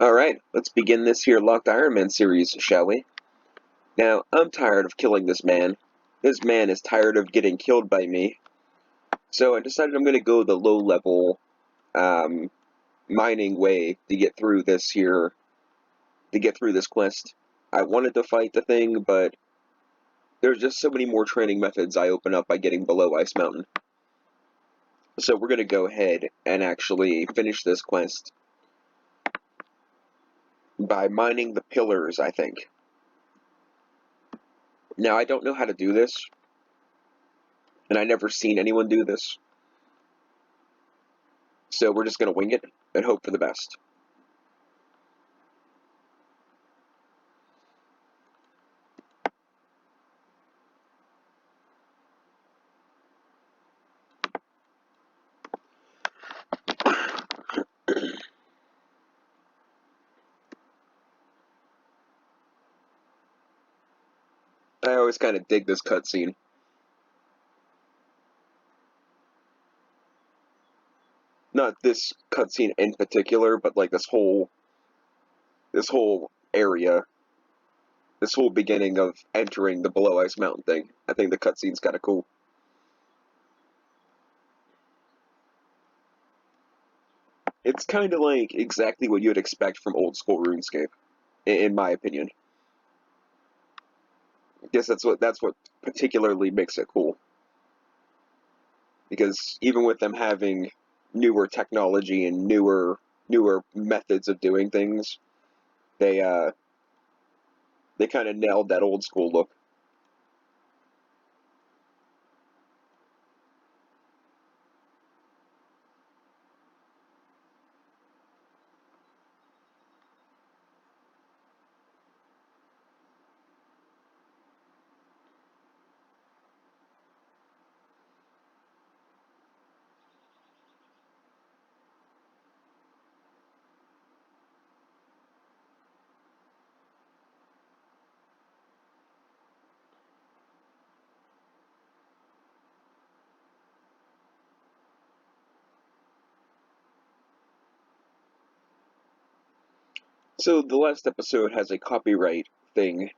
Alright, let's begin this here Locked Iron Man series, shall we? Now, I'm tired of killing this man. This man is tired of getting killed by me. So I decided I'm going to go the low-level mining way to get through this quest. I wanted to fight the thing, but there's just so many more training methods I open up by getting below Ice Mountain. So we're going to go ahead and actually finish this quest by mining the pillars, I think. Now, I don't know how to do this, and I never seen anyone do this. So we're just going to wing it and hope for the best. I always kind of dig this cutscene. Not this cutscene in particular, but like this whole area, this whole beginning of entering the Below Ice Mountain thing. I think the cutscene's kind of cool. It's kind of like exactly what you'd expect from old school RuneScape, in my opinion. I guess that's what particularly makes it cool. Because even with them having newer technology and newer methods of doing things, they kind of nailed that old school look. So the last episode has a copyright thing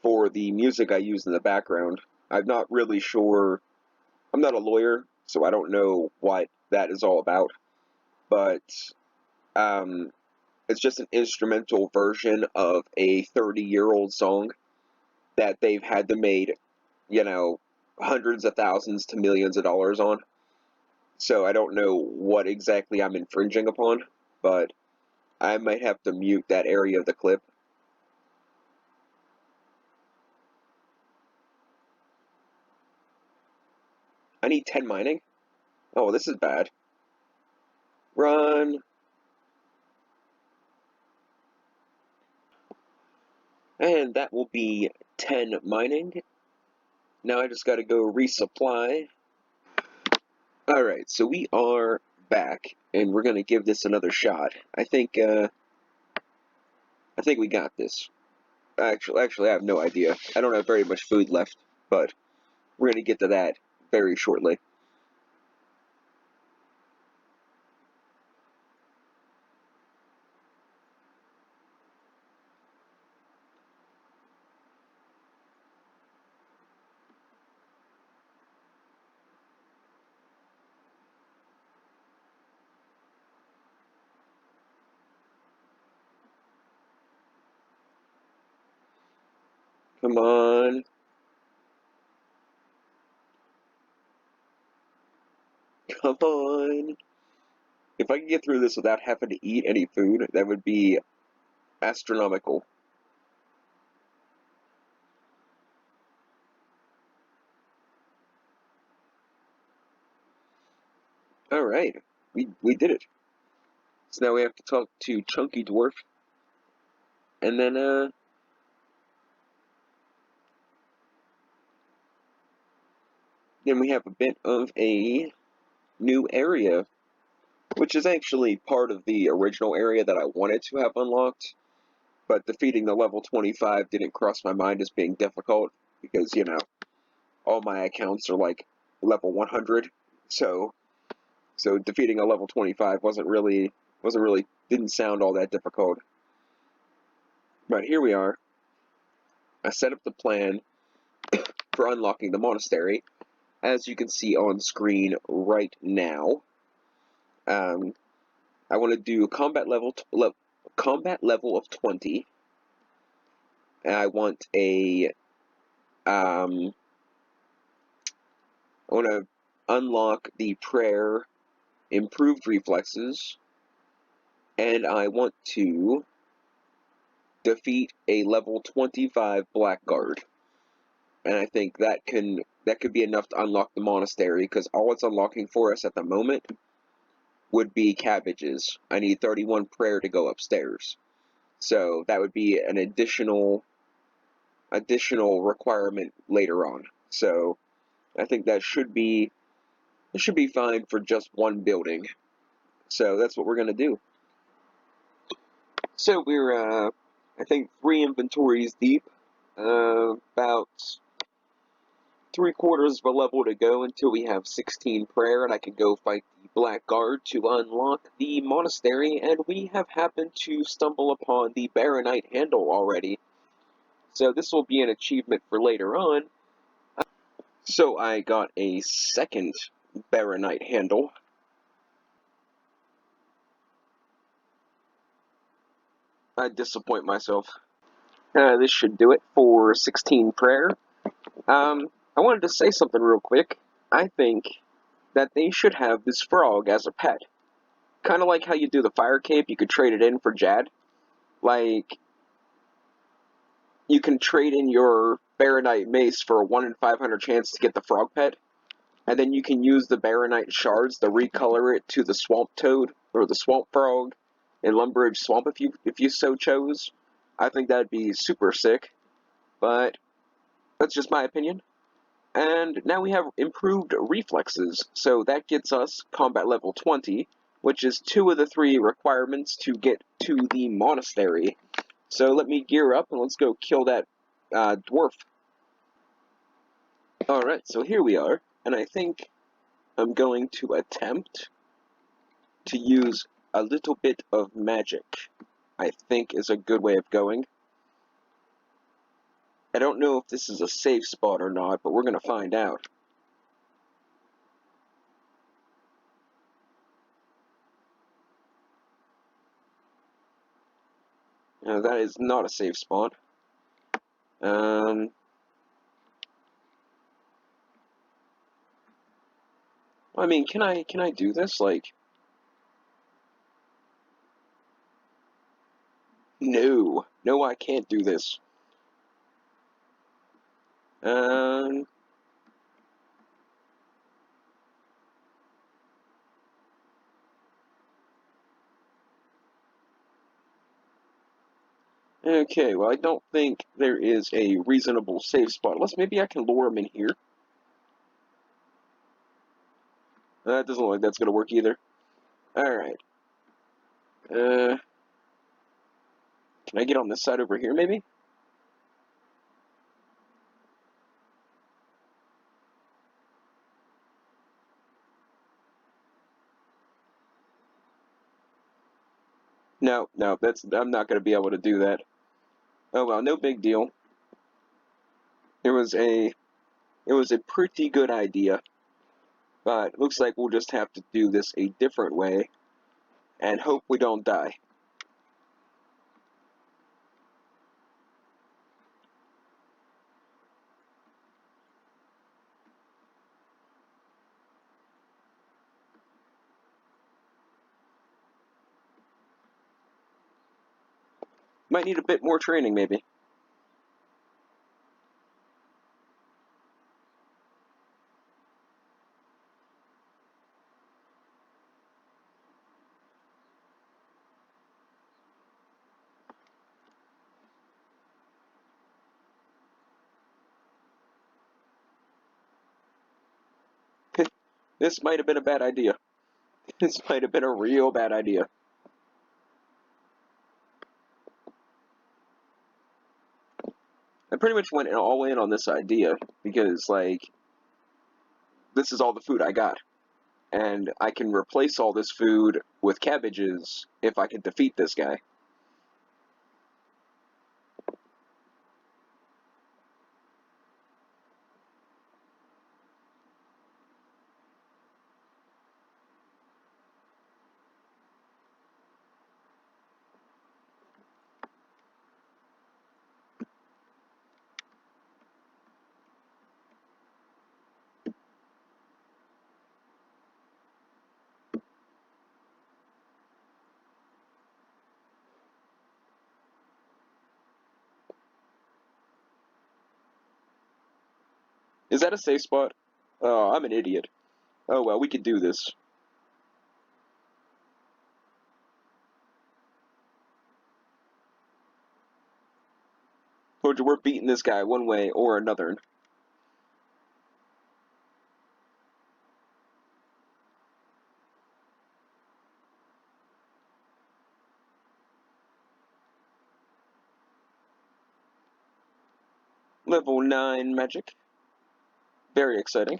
for the music I use in the background. I'm not really sure. I'm not a lawyer, so I don't know what that is all about. But um, it's just an instrumental version of a 30-year-old song that they've had to made, hundreds of thousands to millions of dollars on. So I don't know what exactly I'm infringing upon, but I might have to mute that area of the clip. I need 10 mining? Oh, this is bad. Run! And that will be 10 mining. Now I just gotta go resupply. Alright, so we are back, and we're gonna give this another shot. I think we got this. Actually, I have no idea. I don't have very much food left, but we're gonna get to that very shortly. Come on. Come on. If I can get through this without having to eat any food, that would be astronomical. Alright, we did it. So now we have to talk to Chunky Dwarf, and then we have a bit of a new area, which is actually part of the original area that I wanted to have unlocked, but defeating the level 25 didn't cross my mind as being difficult, because, all my accounts are like level 100, so defeating a level 25 wasn't really Didn't sound all that difficult. But here we are. I set up the plan for unlocking the monastery, as you can see on screen right now. I want to do a combat level of 20. And I want I want to unlock the prayer, improved reflexes, and I want to defeat a level 25 blackguard. And I think that could be enough to unlock the monastery, because all it's unlocking for us at the moment would be cabbages. I need 31 prayer to go upstairs. So that would be an additional requirement later on. So I think it should be fine for just one building. So that's what we're gonna do. So we're I think 3 inventories deep, about 3/4 of a level to go until we have 16 prayer, and I can go fight the blackguard to unlock the monastery. And we have happened to stumble upon the Baronite handle already, so this will be an achievement for later on. So I got a second Baronite handle. I disappoint myself. This should do it for 16 prayer. I wanted to say something real quick. I think that they should have this frog as a pet. Kind of like how you do the fire cape, you could trade it in for Jad. Like, you can trade in your Baronite mace for a 1 in 500 chance to get the frog pet, and then you can use the Baronite shards to recolor it to the swamp toad or the swamp frog in Lumbridge Swamp if you so chose. I think that'd be super sick, but that's just my opinion. And now we have improved reflexes, so that gets us combat level 20, which is 2 of the 3 requirements to get to the monastery. So let me gear up and let's go kill that dwarf. Alright, so here we are, and I think I'm going to attempt to use a little bit of magic. I think is a good way of going. I don't know if this is a safe spot or not, but we're going to find out. That is not a safe spot. I mean, can I do this? Like, no, I can't do this. Okay, well, I don't think there is a reasonable safe spot. Unless maybe I can lure him in here. That doesn't look like that's gonna work either. Alright. Can I get on this side over here, maybe? No, I'm not gonna be able to do that. Oh well, no big deal. It was a pretty good idea, but it looks like we'll just have to do this a different way and hope we don't die. Might need a bit more training, maybe. This might have been a bad idea. This might have been a real bad idea. I pretty much went all in on this idea because, like, this is all the food I got. and I can replace all this food with cabbages if I can defeat this guy. Is that a safe spot? Oh, I'm an idiot. Oh well, we could do this. We're beating this guy one way or another. Level 9 magic. Very exciting.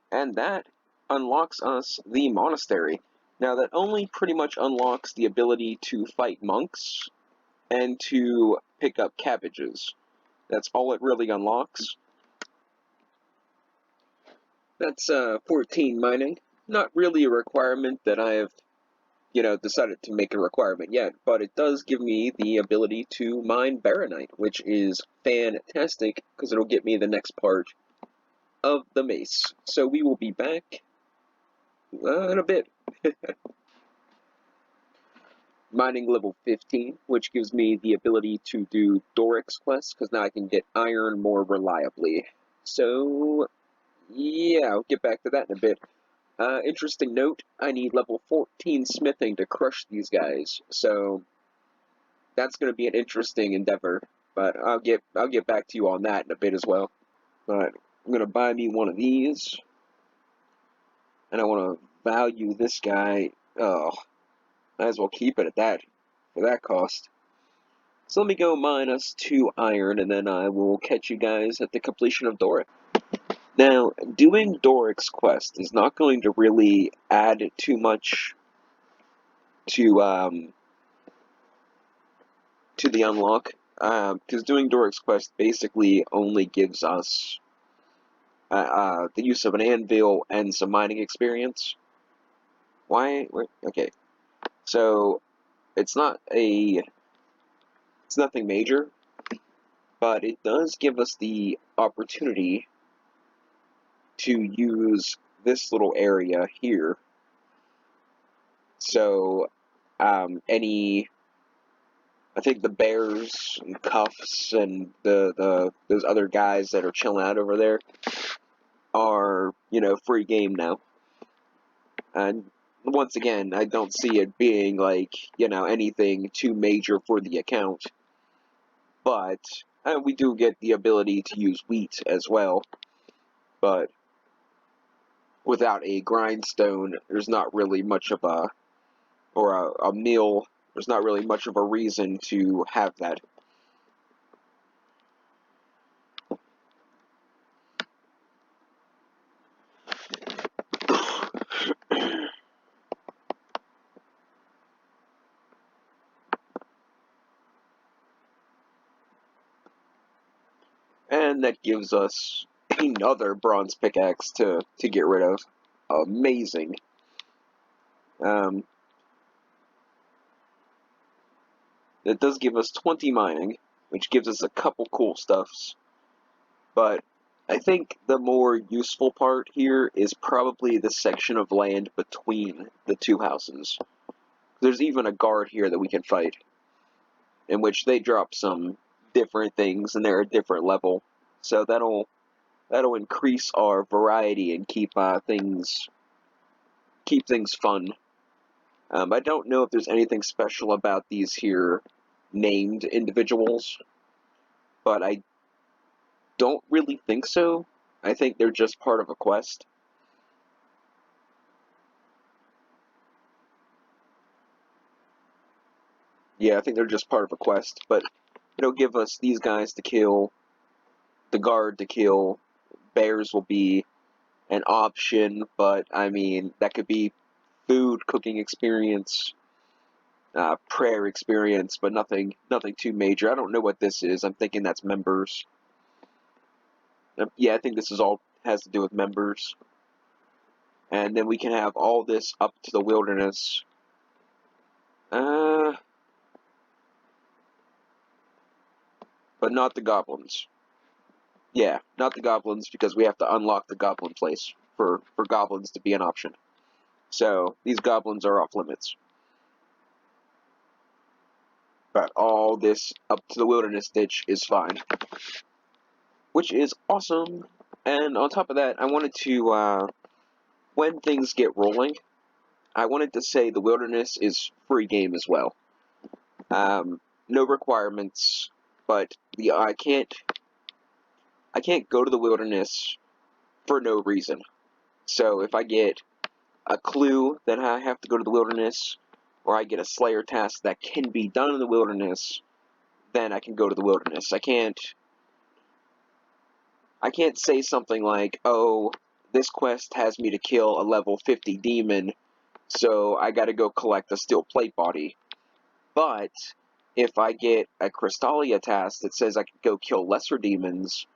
And that unlocks us the monastery. Now that only pretty much unlocks the ability to fight monks and to pick up cabbages. That's all it really unlocks. That's 14 mining. Not really a requirement that I have, decided to make a requirement yet, but it does give me the ability to mine baronite, which is fantastic because it'll get me the next part of the mace. So we will be back in a bit. Mining level 15, which gives me the ability to do Doric's quest, because now I can get iron more reliably. So, yeah, I'll get back to that in a bit. Interesting note, I need level 14 smithing to crush these guys, so that's going to be an interesting endeavor, but I'll get back to you on that in a bit as well. But I'm going to buy me one of these, and I want to value this guy. Oh, might as well keep it at that, for that cost. So let me go mine us 2 iron, and then I will catch you guys at the completion of Doric. Now, doing Doric's quest is not going to really add too much to the unlock, because doing Doric's quest basically only gives us the use of an anvil and some mining experience. Why? Okay, so it's nothing major, but it does give us the opportunity to use this little area here. So, I think the bears and cuffs and those other guys that are chilling out over there are, free game now. And once again, I don't see it being like, anything too major for the account. But we do get the ability to use wheat as well. But without a grindstone, there's not really much of a meal, there's not really much of a reason to have that. And that gives us another bronze pickaxe to get rid of. Amazing. It does give us 20 mining, which gives us a couple cool stuffs. But I think the more useful part here is probably the section of land between the two houses. There's even a guard here that we can fight, in which they drop some different things and they're a different level. So that'll increase our variety and keep things fun. I don't know if there's anything special about these here named individuals, but I don't really think so. I think they're just part of a quest. Yeah, I think they're just part of a quest, but it'll give us these guys to kill, the guard to kill, bears will be an option, but I mean, that could be food, cooking experience, prayer experience, but nothing too major. I don't know what this is. I'm thinking that's members. Yeah, I think this is all has to do with members. And then we can have all this up to the wilderness. But not the goblins. Yeah, not the goblins, because we have to unlock the goblin place for goblins to be an option. So these goblins are off limits. But all this up to the wilderness ditch is fine, which is awesome. And on top of that, I wanted to, when things get rolling, I wanted to say the wilderness is free game as well. No requirements, but I can't go to the wilderness for no reason. So if I get a clue that I have to go to the wilderness, or I get a Slayer task that can be done in the wilderness, then I can go to the wilderness. I can't say something like, oh, this quest has me to kill a level 50 demon, so I gotta go collect a steel plate body. But if I get a Crystallia task that says I can go kill lesser demons,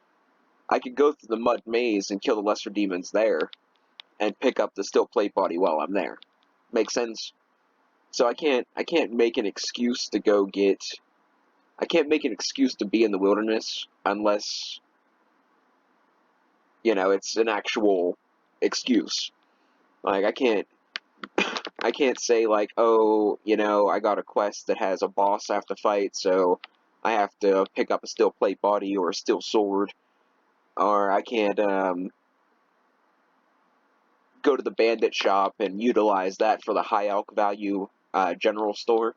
I could go through the mud maze and kill the lesser demons there, and pick up the steel plate body while I'm there. Make sense? So I can't make an excuse to go get. I can't make an excuse to be in the wilderness unless, it's an actual excuse. Like I can't say like, oh, I got a quest that has a boss I have to fight, so I have to pick up a steel plate body or a steel sword, or I can't go to the bandit shop and utilize that for the high alch value general store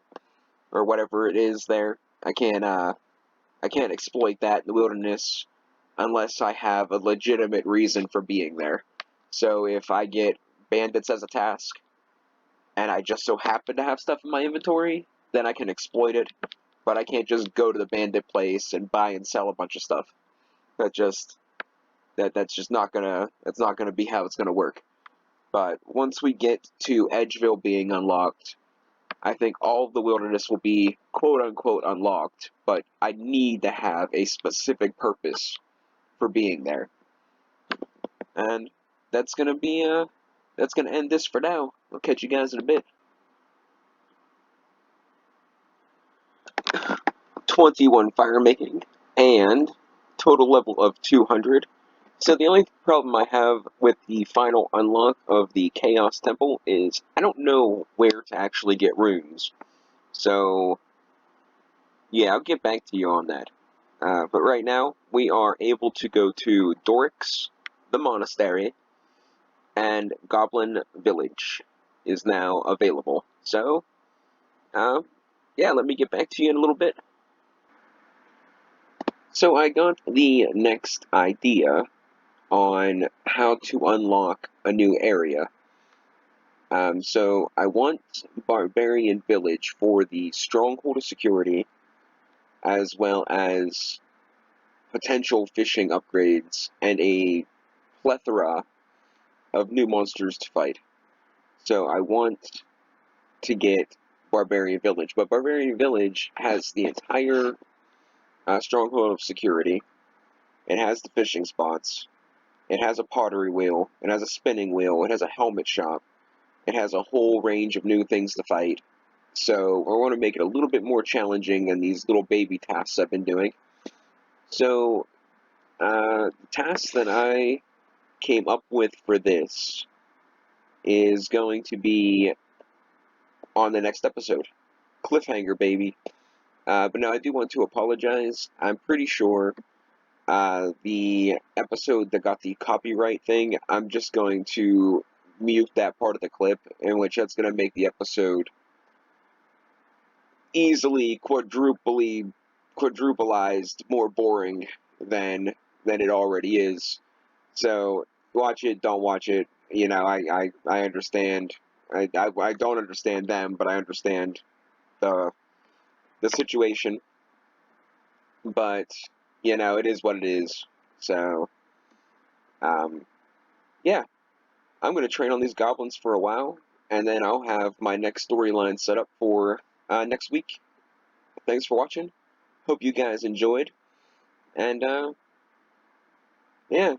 or whatever it is there. I can't exploit that in the wilderness unless I have a legitimate reason for being there. So if I get bandits as a task and I just so happen to have stuff in my inventory, then I can exploit it. But I can't just go to the bandit place and buy and sell a bunch of stuff. That's just not gonna be how it's gonna work. But once we get to Edgeville being unlocked, I think all of the wilderness will be quote unquote unlocked, but I need to have a specific purpose for being there. And that's gonna end this for now. I'll catch you guys in a bit. 21 fire making and total level of 200. So the only problem I have with the final unlock of the Chaos Temple is I don't know where to actually get runes. So yeah, I'll get back to you on that. But right now, we are able to go to Dorix, the monastery, and Goblin Village is now available. So, yeah, let me get back to you in a little bit. So I got the next idea on how to unlock a new area. So I want Barbarian Village for the stronghold of security, as well as potential fishing upgrades and a plethora of new monsters to fight. So I want to get Barbarian Village, but Barbarian Village has the entire stronghold of security. It has the fishing spots. It has a pottery wheel. It has a spinning wheel. It has a helmet shop. It has a whole range of new things to fight. So I want to make it a little bit more challenging than these little baby tasks I've been doing. So the task that I came up with for this is going to be on the next episode. Cliffhanger, baby. But no, I do want to apologize. I'm pretty sure the episode that got the copyright thing, I'm just going to mute that part of the clip, in which that's going to make the episode easily quadrupleized more boring than it already is. So watch it, don't watch it. I understand. I don't understand them, but I understand the situation. But it is what it is. So yeah, I'm going to train on these goblins for a while, and then I'll have my next storyline set up for next week. Thanks for watching. Hope you guys enjoyed, and yeah.